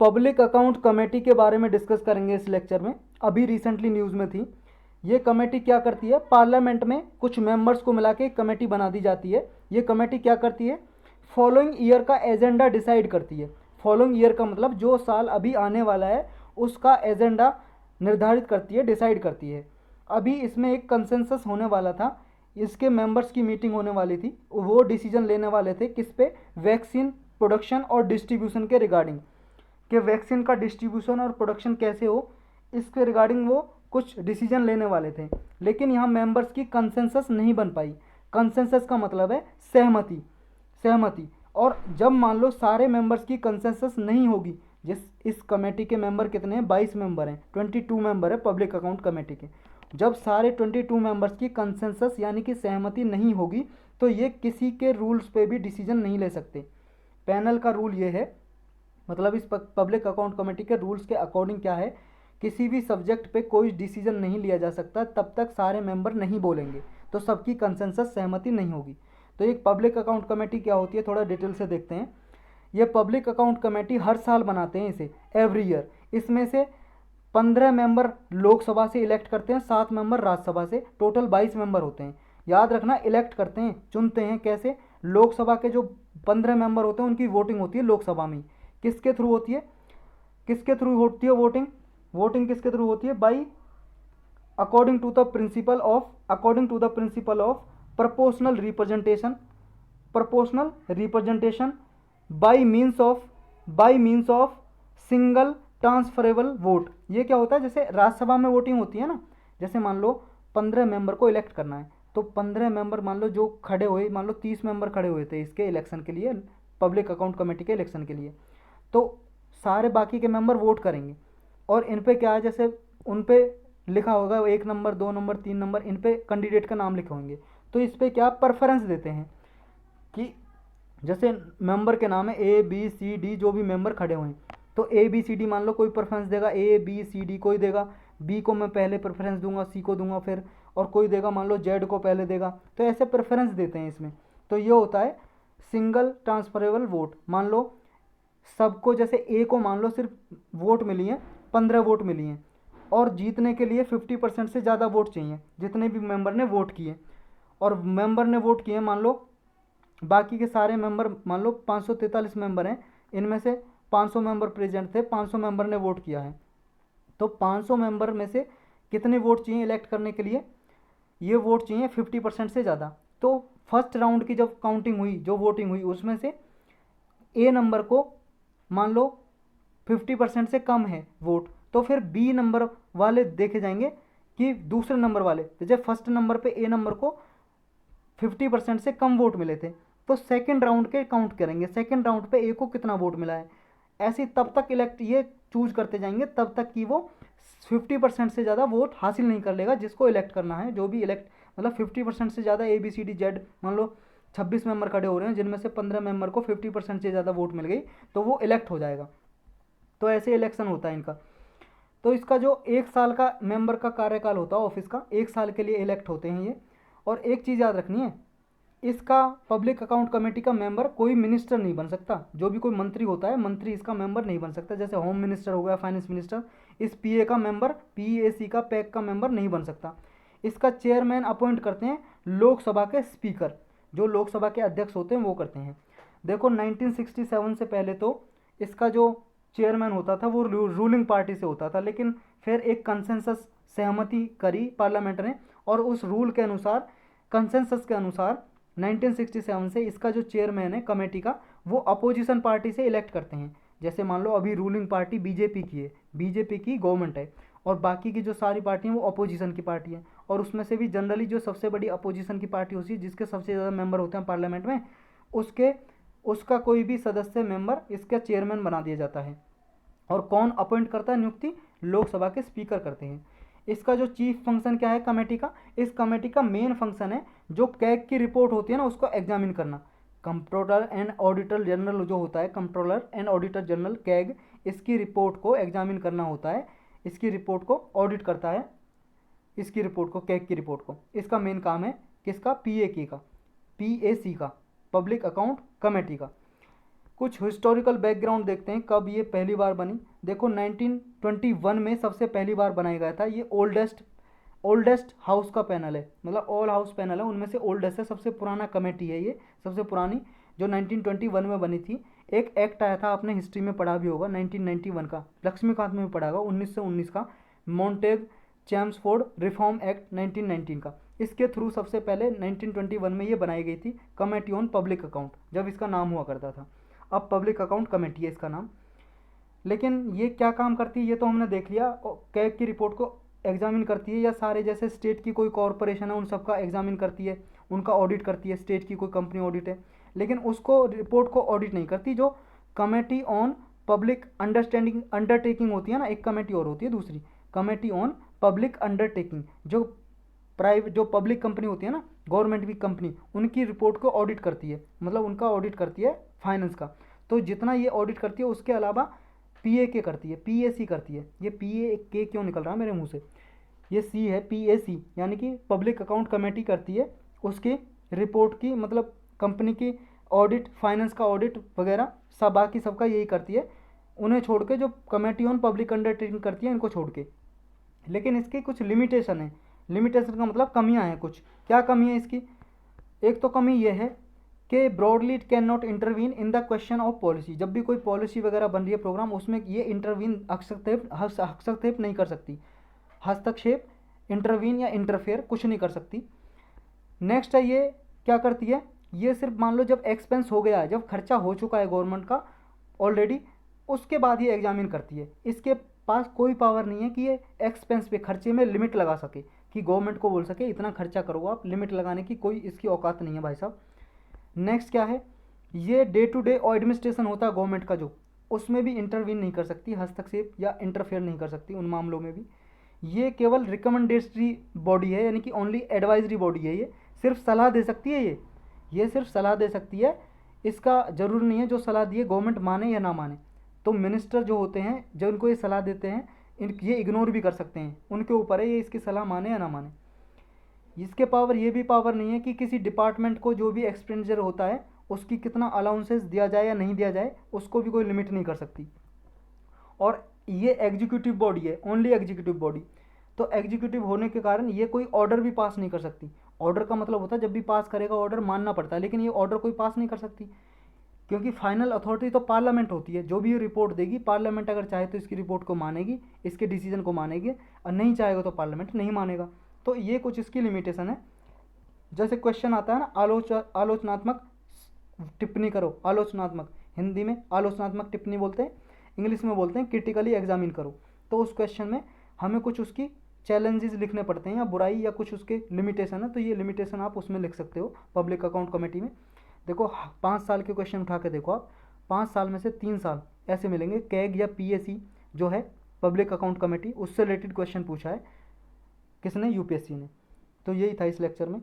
Public account committee के बारे में डिस्कस करेंगे इस लेक्चर में। अभी रिसेंटली न्यूज़ में थी। ये कमेटी क्या करती है, पार्लियामेंट में कुछ मेंबर्स को मिला के एक कमेटी बना दी जाती है। ये कमेटी क्या करती है, फॉलोइंग ईयर का एजेंडा डिसाइड करती है। फॉलोइंग ईयर का मतलब जो साल अभी आने वाला है उसका एजेंडा निर्धारित करती है, डिसाइड करती है। अभी इसमें एक कंसेंसस होने वाला था, इसके मेंबर्स की मीटिंग होने वाली थी, वो डिसीजन लेने वाले थे किस पे, वैक्सीन प्रोडक्शन और डिस्ट्रीब्यूशन के रिगार्डिंग, कि वैक्सीन का डिस्ट्रीब्यूशन और प्रोडक्शन कैसे हो, इसके रिगार्डिंग वो कुछ डिसीजन लेने वाले थे। लेकिन यहाँ मेंबर्स की कंसेंसस नहीं बन पाई। कंसेंसस का मतलब है सहमति, सहमति। और जब मान लो सारे मेंबर्स की कंसेंसस नहीं होगी, जिस इस कमेटी के मेंबर कितने हैं, 22 मेंबर हैं, 22 मेंबर है पब्लिक अकाउंट कमेटी के। जब सारे 22 मेंबर्स की कंसेंसस यानी कि सहमति नहीं होगी तो ये किसी के रूल्स पे भी डिसीजन नहीं ले सकते। पैनल का रूल ये है, मतलब इस पब्लिक अकाउंट कमेटी के रूल्स के अकॉर्डिंग क्या है, किसी भी सब्जेक्ट पे कोई डिसीजन नहीं लिया जा सकता तब तक सारे मेंबर नहीं बोलेंगे, तो सबकी कंसेंसस सहमति नहीं होगी। तो एक पब्लिक अकाउंट कमेटी क्या होती है, थोड़ा डिटेल से देखते हैं। ये पब्लिक अकाउंट कमेटी हर साल बनाते हैं इसे, एवरी ईयर। इसमें से 15 मेंबर लोकसभा से इलेक्ट करते हैं, 7 मेंबर राज्यसभा से, टोटल 22 मेंबर होते हैं। याद रखना, इलेक्ट करते हैं, चुनते हैं कैसे, लोकसभा के जो 15 मेंबर होते हैं उनकी वोटिंग होती है लोकसभा में। किसके थ्रू होती है, किसके थ्रू होती है वोटिंग, वोटिंग किसके थ्रू होती है, by according to the principle of proportional representation, proportional representation by means of single transferable vote. ये क्या होता है, जैसे राज्यसभा में वोटिंग होती है ना, जैसे मान लो 15 मेंबर को इलेक्ट करना है, तो 15 मेंबर मान लो जो खड़े हुए, मान लो 30 मेंबर खड़े हुए थे इसके इलेक्शन के लिए, पब्लिक अकाउंट कमेटी के इलेक्शन के लिए, तो सारे बाकी के मेंबर वोट करेंगे। और इन पे क्या है, जैसे उन पे लिखा होगा 1 नंबर 2 नंबर 3 नंबर, इन पे कैंडिडेट का नाम लिखे होंगे। तो इस पे क्या प्रेफरेंस देते हैं कि जैसे मेंबर के नाम है ए बी सी डी, जो भी मेंबर खड़े हुए हैं, तो ए बी सी डी मान लो कोई प्रेफरेंस देगा, ए बी सी डी कोई देगा, बी को मैं पहले प्रेफरेंस दूंगा, सी को दूंगा फिर, और कोई देगा मान लो जेड को पहले देगा। तो ऐसे प्रेफरेंस देते हैं इसमें। तो ये होता है सिंगल ट्रांसफरेबल वोट। मान लो सबको, जैसे ए को मान लो सिर्फ वोट मिली हैं 15 वोट मिली हैं, और जीतने के लिए 50% से ज़्यादा वोट चाहिए जितने भी मेंबर ने वोट किए। और मेंबर ने वोट किए मान लो, बाकी के सारे मेंबर मान लो 543 मेंबर हैं, इनमें से 500 मेंबर प्रेजेंट थे, 500 मेंबर ने वोट किया है, तो 500 मेंबर में से कितने वोट चाहिए इलेक्ट करने के लिए, ये वोट चाहिए 50% से ज़्यादा। तो फर्स्ट राउंड की जब काउंटिंग हुई, जो वोटिंग हुई, उसमें से ए नंबर को मान लो 50% से कम है वोट, तो फिर बी नंबर वाले देखे जाएंगे कि दूसरे नंबर वाले, जैसे फर्स्ट नंबर पे ए नंबर को 50% से कम वोट मिले थे, तो सेकेंड राउंड के काउंट करेंगे, सेकेंड राउंड पे ए को कितना वोट मिला है, ऐसे तब तक इलेक्ट ये चूज करते जाएंगे तब तक कि वो 50% से ज़्यादा वोट हासिल नहीं कर लेगा जिसको इलेक्ट करना है। जो भी इलेक्ट, मतलब 50% से ज़्यादा A B C D Z, मान लो 26 मेंबर खड़े हो रहे हैं जिनमें से 15 मेंबर को 50% से ज़्यादा वोट मिल गई तो वो इलेक्ट हो जाएगा। तो ऐसे इलेक्शन होता है इनका। तो इसका जो 1 साल का मेंबर का कार्यकाल होता है ऑफिस का, 1 साल के लिए इलेक्ट होते हैं ये। और एक चीज़ याद रखनी है, इसका पब्लिक अकाउंट कमेटी का मेंबर कोई मिनिस्टर नहीं बन सकता। जो भी कोई मंत्री होता है, मंत्री इसका मेंबर नहीं बन सकता। जैसे होम मिनिस्टर हो गया, फाइनेंस मिनिस्टर, इस पीए का मेंबर, पीएसी का, पैक का मेंबर नहीं बन सकता। इसका चेयरमैन अपॉइंट करते हैं लोकसभा के स्पीकर, जो लोकसभा के अध्यक्ष होते हैं वो करते हैं। देखो 1967 से पहले तो इसका जो चेयरमैन होता था वो रूलिंग पार्टी से होता था, लेकिन फिर एक कंसेंसस सहमति करी पार्लियामेंट ने, और उस रूल के अनुसार, कंसेंसस के अनुसार 1967 से इसका जो चेयरमैन है कमेटी का, वो अपोजिशन पार्टी से इलेक्ट करते हैं। जैसे मान लो अभी रूलिंग पार्टी बीजेपी की है, बीजेपी की गवर्नमेंट है, और बाकी की जो सारी पार्टी हैं वो अपोजिशन की पार्टी है। और उसमें से भी जनरली जो सबसे बड़ी अपोजिशन की पार्टी होती है, जिसके सबसे ज़्यादा मेंबर होते हैं पार्लियामेंट में, उसके उसका कोई भी सदस्य मेंबर इसका चेयरमैन बना दिया जाता है। और कौन अपॉइंट करता है, नियुक्ति लोकसभा के स्पीकर करते हैं। इसका जो चीफ फंक्शन क्या है कमेटी का, इस कमेटी का मेन फंक्शन है जो कैग की रिपोर्ट होती है ना उसको एग्जामिन करना। कंट्रोलर एंड ऑडिटर जनरल जो होता है, controller and auditor general CAG, इसकी रिपोर्ट को एग्जामिन करना होता है, इसकी रिपोर्ट को ऑडिट करता है, इसकी रिपोर्ट को, कैग की रिपोर्ट को। इसका मेन काम है किसका, पीए की का, पीएसी का, पब्लिक अकाउंट कमेटी का। कुछ हिस्टोरिकल बैकग्राउंड देखते हैं कब ये पहली बार बनी। देखो 1921 में सबसे पहली बार बनाया गया था। ये ओल्डेस्ट हाउस का पैनल है, मतलब ऑल हाउस पैनल है, उनमें से ओल्डेस्ट है, सबसे पुराना कमेटी है ये, सबसे पुरानी, जो 1921 में बनी थी। एक एक्ट आया था, आपने हिस्ट्री में पढ़ा भी होगा, 1991 का, लक्ष्मीकांत में भी पढ़ा होगा, 1919 का, मॉन्टेग चैम्सफोर्ड रिफॉर्म एक्ट 1919 का। इसके थ्रू सबसे पहले 1921 में ये बनाई गई थी कमेटी ऑन पब्लिक अकाउंट, जब इसका नाम हुआ करता था। अब पब्लिक अकाउंट कमेटी है इसका नाम। लेकिन ये क्या काम करती है ये तो हमने देख लिया। कैग की रिपोर्ट को एग्जामिन करती है, या सारे जैसे स्टेट की कोई कॉरपोरेशन है उन सबका एग्जामिन करती है, उनका ऑडिट करती है। स्टेट की कोई कंपनी ऑडिट है, लेकिन उसको रिपोर्ट को ऑडिट नहीं करती। जो कमेटी ऑन पब्लिक अंडरटेकिंग होती है ना, एक कमेटी और होती है दूसरी, कमेटी ऑन पब्लिक अंडरटेकिंग, जो पब्लिक कंपनी होती है ना, गवर्नमेंट की कंपनी, उनकी रिपोर्ट को ऑडिट करती है, मतलब उनका ऑडिट करती है फाइनेंस का। तो जितना ये ऑडिट करती है उसके अलावा पीएके करती है, पीएसी करती है। ये पीएके क्यों निकल रहा है मेरे मुंह से, ये सी है, पीएसी यानी कि पब्लिक अकाउंट कमेटी करती है उसकी रिपोर्ट की, मतलब कंपनी की ऑडिट, फाइनेंस का ऑडिट वगैरह सब, बाकी सबका यही करती है, उन्हें छोड़ के। जो कमेटी ऑन पब्लिक अंडरटेकिंग करती है इनको छोड़ के। लेकिन इसकी कुछ लिमिटेशन है, लिमिटेशन का मतलब कमियां हैं कुछ। क्या कमी है इसकी? एक तो कमी ये है कि broadly it can not intervene in the question of policy. जब भी कोई पॉलिसी वगैरह बन रही है प्रोग्राम, उसमें ये इंटरवीन, हस्तक्षेप नहीं कर सकती। हस्तक्षेप, इंटरवीन या इंटरफेयर कुछ नहीं कर सकती। नेक्स्ट है, ये क्या करती है, ये सिर्फ मान लो जब एक्सपेंस हो गया है, जब खर्चा हो चुका है गवर्नमेंट का ऑलरेडी, उसके बाद ये एग्जामिन करती है। इसके पास कोई पावर नहीं है कि ये एक्सपेंस पे, खर्चे में लिमिट लगा सके, कि गवर्नमेंट को बोल सके इतना खर्चा करो आप, लिमिट लगाने की कोई इसकी औकात नहीं है भाई साहब। नेक्स्ट क्या है, ये डे टू डे एडमिनिस्ट्रेशन होता है गवर्नमेंट का जो, उसमें भी इंटरवीन नहीं कर सकती, हस्तक्षेप या इंटरफेयर नहीं कर सकती उन मामलों में भी। ये केवल रिकमेंडेटरी बॉडी है, यानी कि ओनली एडवाइजरी बॉडी है। ये सिर्फ सलाह दे सकती है, ये सिर्फ सलाह दे सकती है। इसका जरूरी नहीं है जो सलाह दिए गवर्नमेंट माने या ना माने। तो मिनिस्टर जो होते हैं, जो उनको ये सलाह देते हैं, ये इग्नोर भी कर सकते हैं, उनके ऊपर है ये इसकी सलाह माने या ना माने। इसके पावर, ये भी पावर नहीं है कि किसी डिपार्टमेंट को जो भी एक्सपेंडिचर होता है उसकी कितना अलाउंसेस दिया जाए या नहीं दिया जाए, उसको भी कोई लिमिट नहीं कर सकती। और ये एग्जीक्यूटिव बॉडी है, ओनली एग्जीक्यूटिव बॉडी। तो एग्जीक्यूटिव होने के कारण ये कोई ऑर्डर भी पास नहीं कर सकती। ऑर्डर का मतलब होता है जब भी पास करेगा ऑर्डर मानना पड़ता है, लेकिन ये ऑर्डर कोई पास नहीं कर सकती, क्योंकि फाइनल अथॉरिटी तो पार्लियामेंट होती है। जो भी ये रिपोर्ट देगी, पार्लियामेंट अगर चाहे तो इसकी रिपोर्ट को मानेगी, इसके डिसीजन को मानेगी, और नहीं चाहेगा तो पार्लियामेंट नहीं मानेगा। तो ये कुछ इसकी लिमिटेशन है। जैसे क्वेश्चन आता है ना, आलोचनात्मक टिप्पणी करो, आलोचनात्मक, हिंदी में आलोचनात्मक टिप्पणी बोलते हैं, इंग्लिश में बोलते हैं क्रिटिकली एग्जामिन करो। तो उस क्वेश्चन में हमें कुछ उसकी चैलेंजेस लिखने पड़ते हैं, या बुराई, या कुछ उसके लिमिटेशन है, तो ये लिमिटेशन आप उसमें लिख सकते हो पब्लिक अकाउंट कमेटी में। देखो 5 साल के क्वेश्चन उठा के देखो आप, 5 साल में से 3 साल ऐसे मिलेंगे कैग या पीएसी जो है पब्लिक अकाउंट कमेटी, उससे रिलेटेड क्वेश्चन पूछा है किसने, यूपीएससी ने। तो यही था इस लेक्चर में।